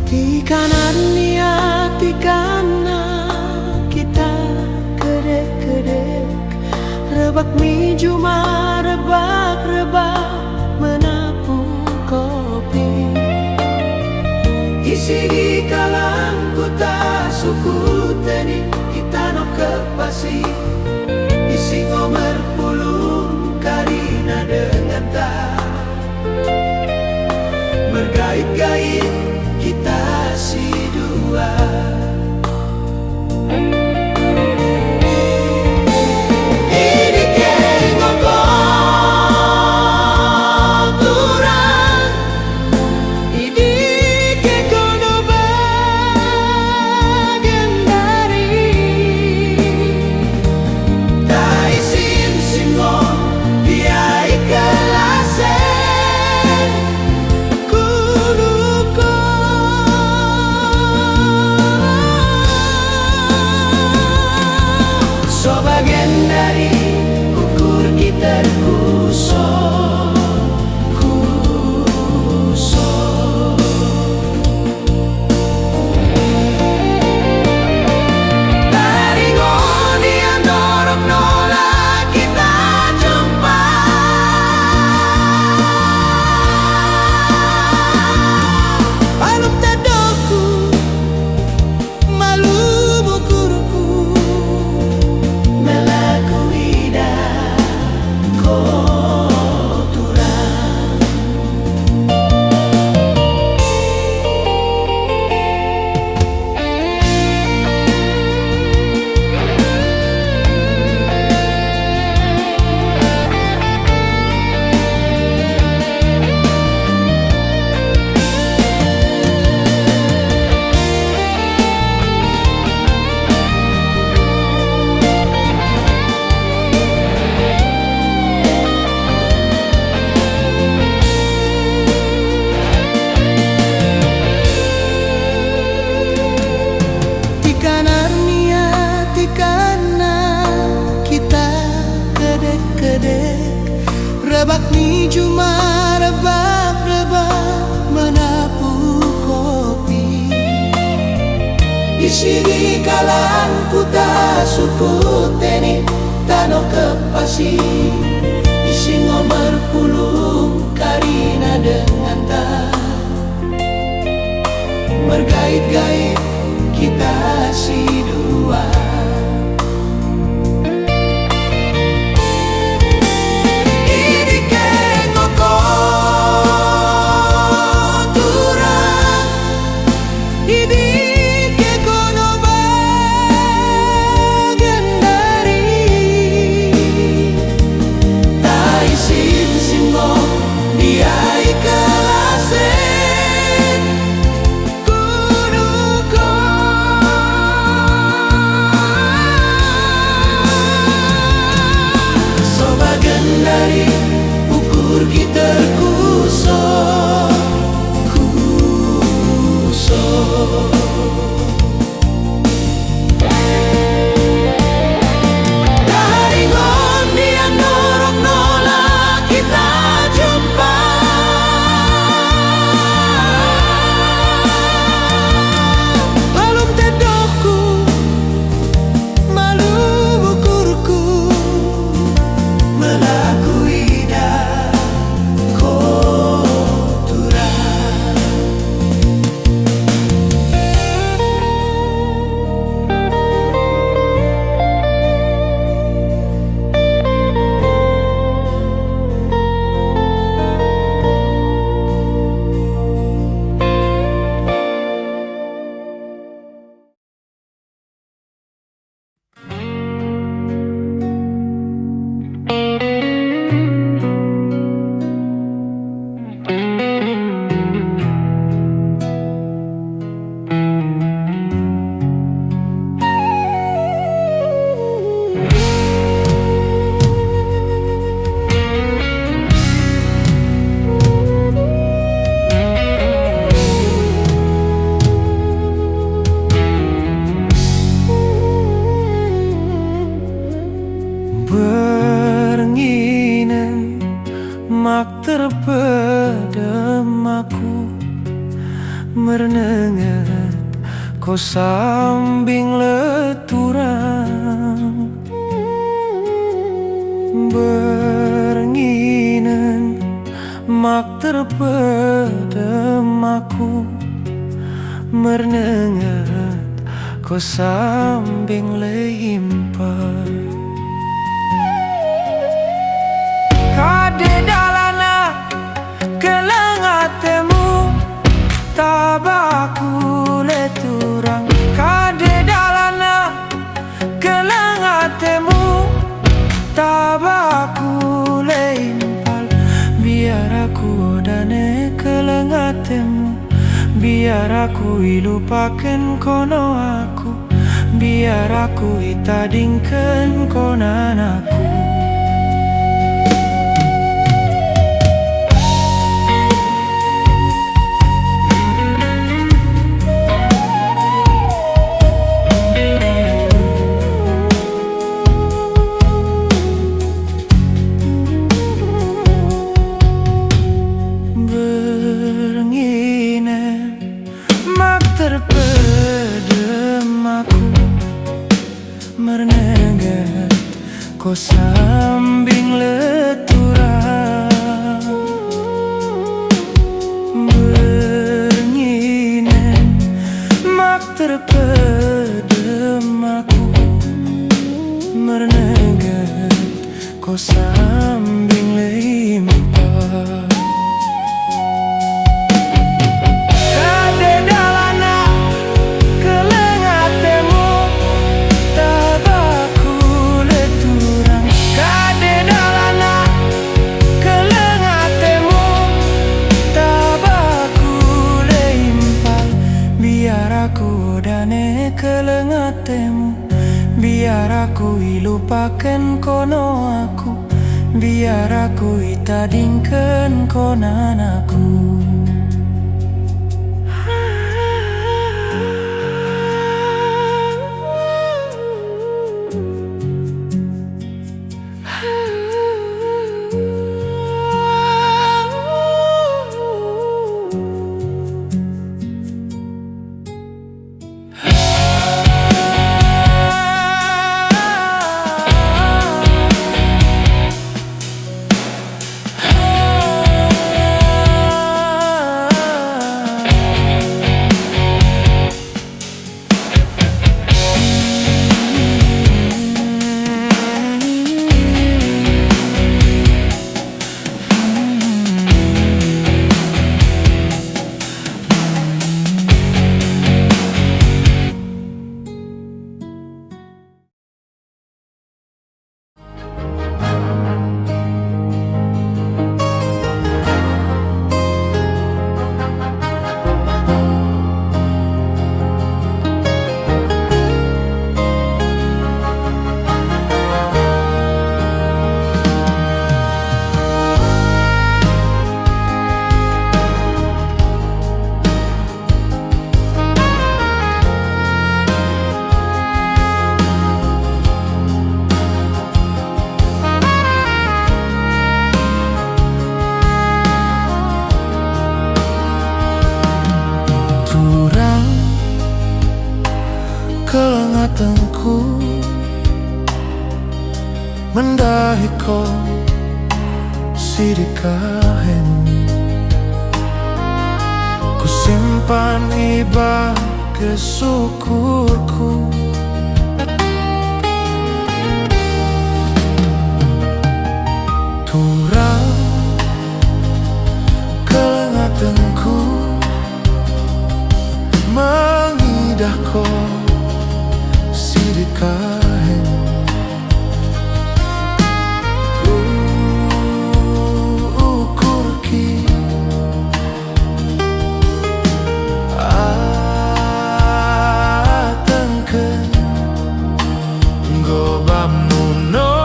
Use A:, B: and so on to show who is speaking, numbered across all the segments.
A: Di kanan niat, di kanan kita kedek-kedek, rebak mi juma rebak-rebak menapung kopi. Isi di kalang kota suku teni kita no kepasi. Isi ngomer pulung karina dengan tak bergait-gait kita si dua. Ini kengok kotoran, ini kekono bagian dari tak isin simon dia ikhlasen kuduko. Sebagian dari ukur kita kusol, kusol. Dari ngoni yang dorong nolak kita jumpa. Paluk tadoku, malu mukurku, melakui dah kotoran. Di kanan niat, di kanan kita kedek-kedek, rebak mi cuma rebak-rebak menapu kopi. Di sini kalang kuta suku teni tano kepasi. Isi ngomer pulung karina dengan tak bergait-gait kita si dua. Ini kengok kotoran, ini kekono bagian dari tak isin simbo dia ikhlasen Merenengat ko sambing leturang, berenginan mak terpedem aku. Merenengat ko sambing leimpah, kade dalana kelengatemu tabaku leturang. Kade dalana kelengatemu tabaku leimpal. Biar aku odane kelengatemu, biar aku ilupakan kono aku, biar aku itadingkan konan aku. Terpedem aku, merenengat ko sambing leturang, berenginan mak terpedem aku. Merenengat ko sambing leimpah, kelengatemu, biar aku ilupakan kono aku, biar aku itadingkan konan aku. Kelengatanku mendahiko sidikahen, ku simpan iba kesyukurku. Turang kelengatanku mengidahko sidikahen, ukurki atengken gobamuno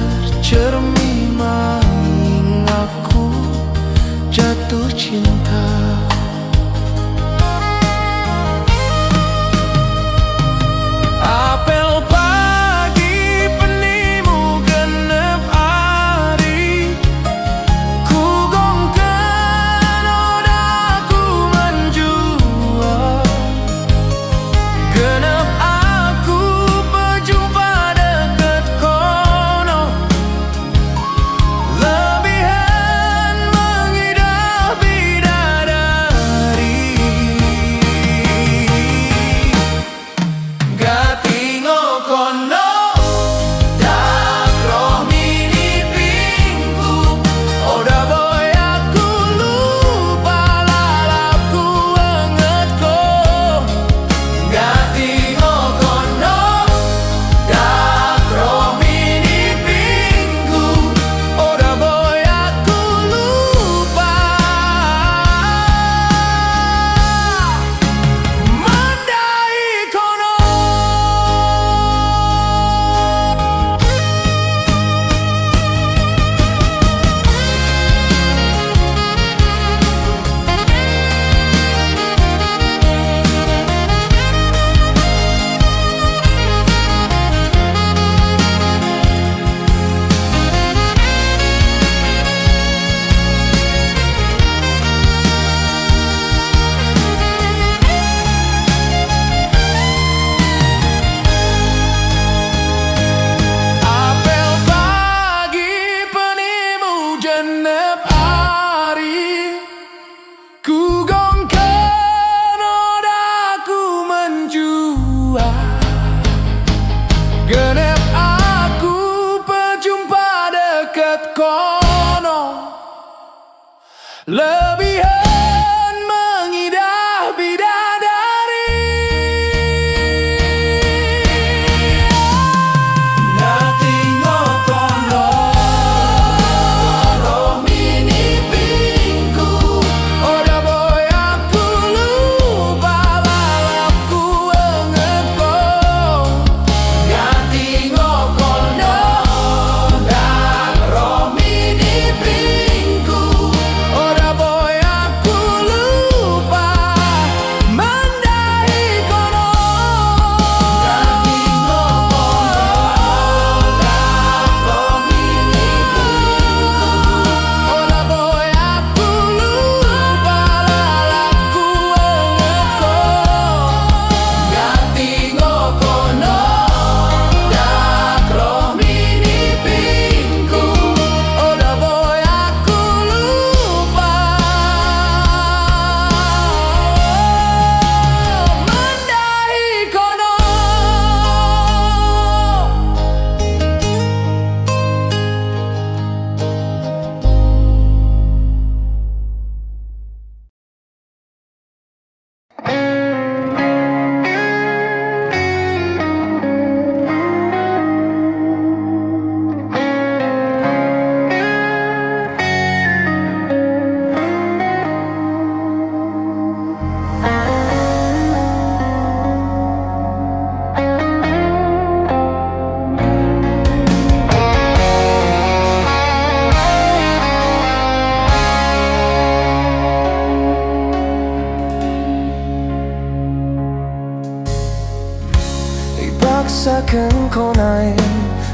A: percermin aku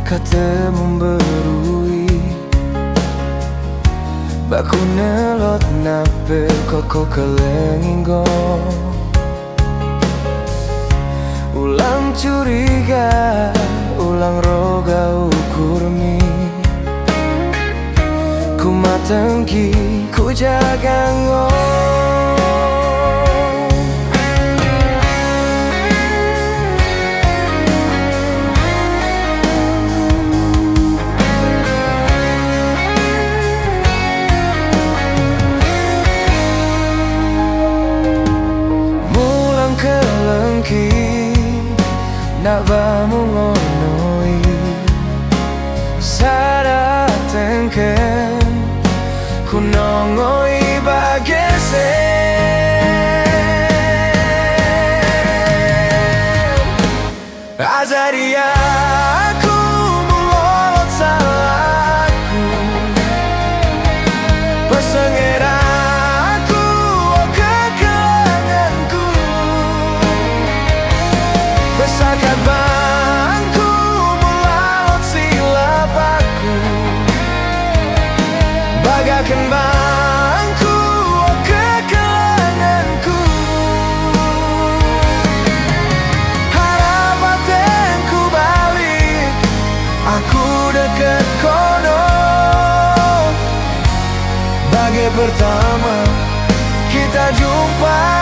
A: kata memberui baku nelot nape koko kelenginggo ulang curiga ulang roga ukurmi ku matengki ku jaga nak bamu ngonoi sada tengken ku nongoi bagese azaria aku mulot salahku pesengera Besakan bangku melaut silap aku bagaikan bangku kekenanganku harap batinku balik aku dekat kono bagai pertama kita jumpa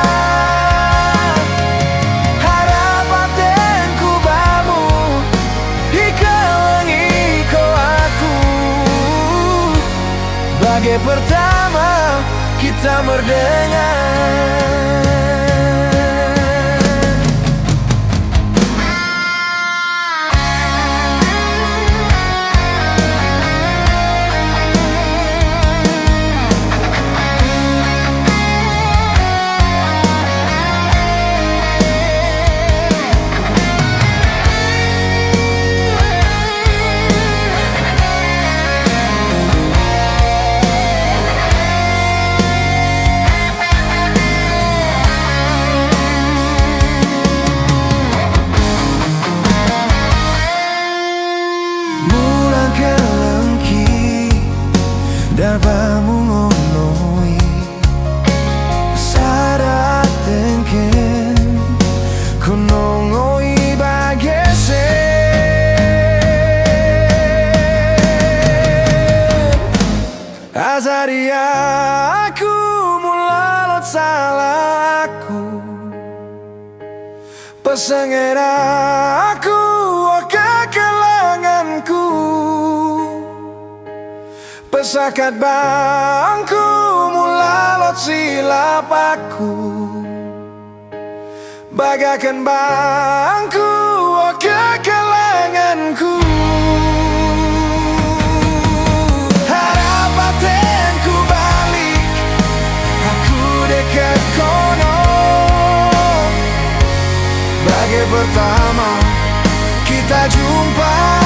A: bagai pertama kita berdengar Dapamu ngonoi sadat tengken ku nongoi bagese azaria aku mulalot salahku pesengera aku kekelanganku pesakat bangku mulalot silap aku bagaikan bangku kekelanganku harap batinku balik aku dekat kono bagai pertama kita jumpa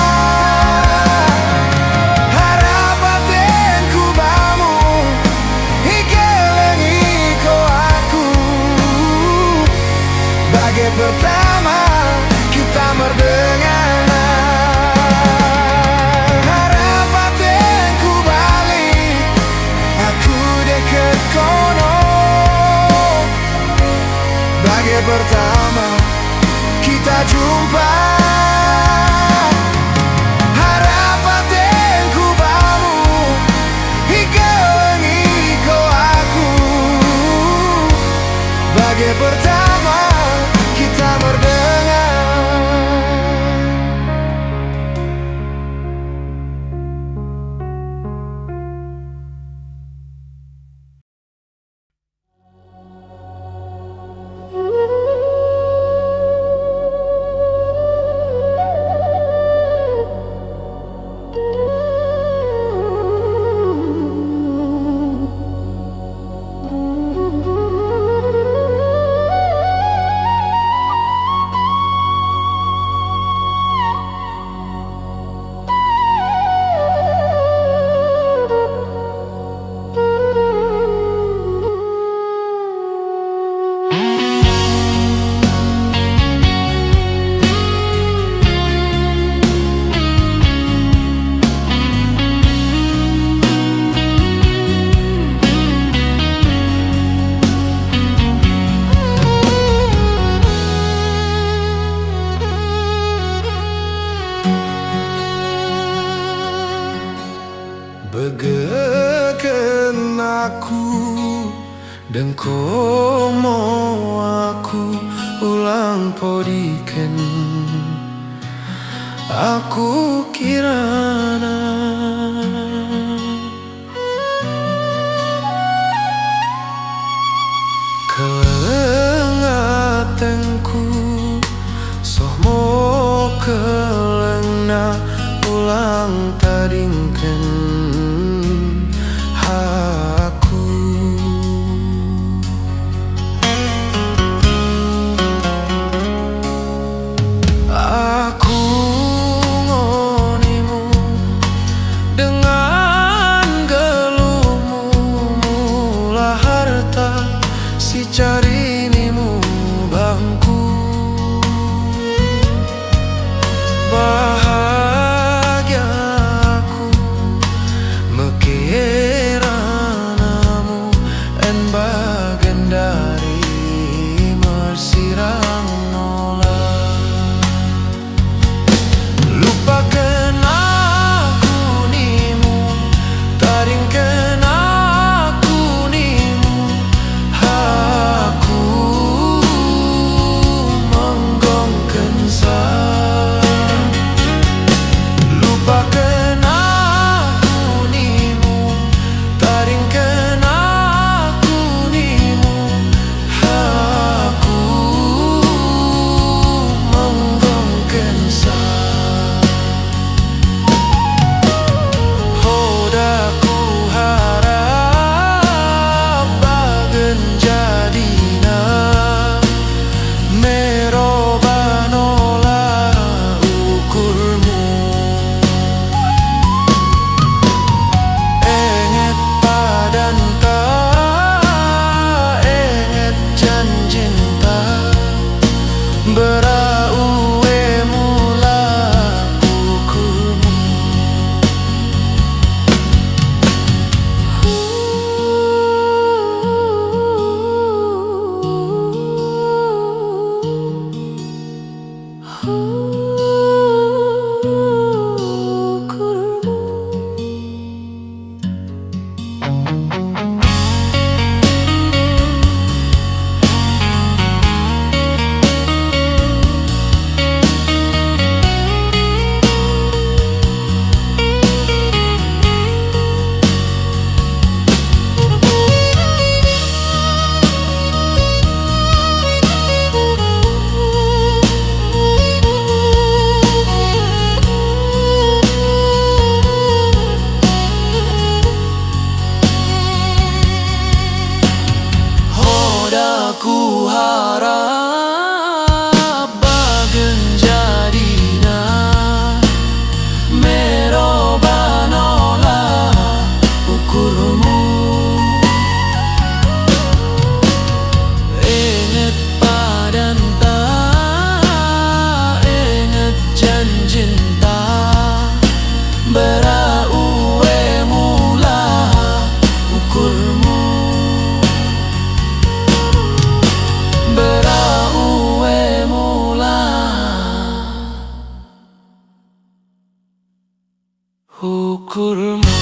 A: pertama kita berdengar harap batinku balik aku dekat kono bagai pertama kita jumpa harap batinku bamu hingga ngiko aku bagai pertama kita berdengar Begeken aku dan komo aku ulang podiken aku kirana kelengatenku sohmo kelengna ulang tadingken aku ngonimu dengan geluhmu mula harta si carinimu bangku bahagia aku mekiranamu en bagian dari mersirang nolak lupakan aku nimu taringkan aku nimu aku menggongken lupakan aku nimu taringkan aku nimu aku menggongken hodaku harap bagen jadina merobanola ukurmu enget padanta enget janjinta berauwe mula ukurmu Aku harap bagen jadina merobanola ukurmu inget padanta inget janjinta berauwe mula ukurmu berauwe mula ukurmu